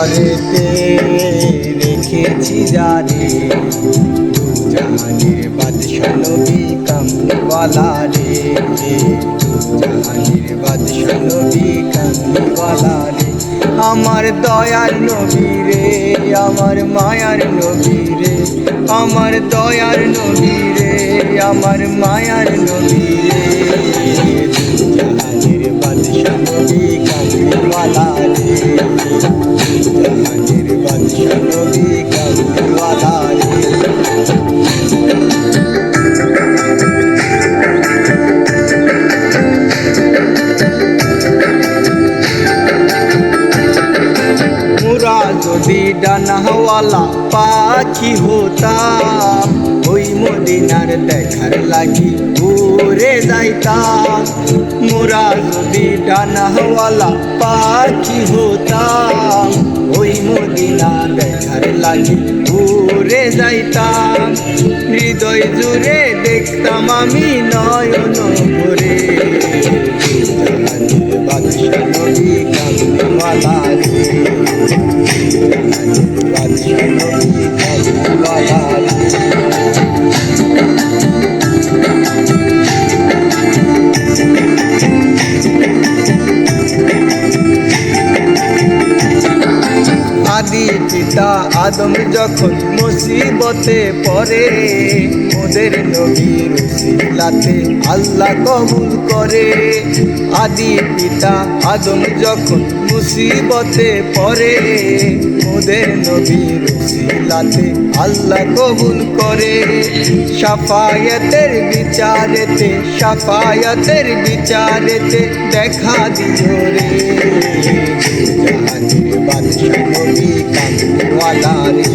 ঘরেতে রেখেছি জানে, জাহানের বাদশা নবী কামলিওয়ালা রে, জাহানের বাদশা নবী কামলিওয়ালা রে। আমার দয়ার নবী রে, আমার মায়ার নবী রে, আমার দয়ার নবী রে, আমার মায়ার নবী রে, জাহানের বাদশা নবী কামলিওয়ালা রে, জাহানের বাদশা নবী কামলিওয়ালা রে। মোরা যদি ডানাওয়ালা পাখি হতাম, ওই মদিনার দেখার লাগি উড়ে যাইতাম। মোরা যদি ডানাওয়ালা পাখি হতাম, ওই মদিনা দেখার লাগি উড়ে যাইতাম। হৃদয় জুড়ে দেখতাম আমি নয়ন ভরে, জাহানের বাদশা নবী কামলিওয়ালা রে, জাহানের বাদশা নবী কামলিওয়ালা রে। আদি পিতা আদম যখন মুসিবতে পড়ে, ওদের নবীর উসিলাতে আল্লাহ কবুল করে। আদি পিতা আদম যখন মুসিবতে পড়ে, ওদের নবীর উসিলাতে আল্লাহ কবুল করে। শাফায়াতের বিচারেতে, শাফায়াতের বিচারেতে দেখা দিও রে, জাহানের বাদশা নবী কামলিওয়ালা রে,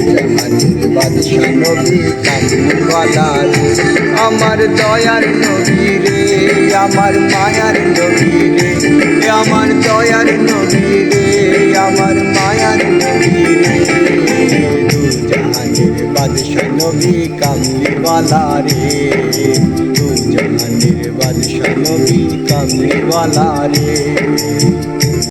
জাহানের বাদশা নবী কামলিওয়ালা রে। আমার দয়ার নবী রে, আমার মায়ার নবী রে, আমার দয়ার নবী রে, আমার মায়ার নবী রে, জাহানের বাদশা নবী কামলিওয়ালা রে, জাহানের বাদশা নবী কামলিওয়ালা রে।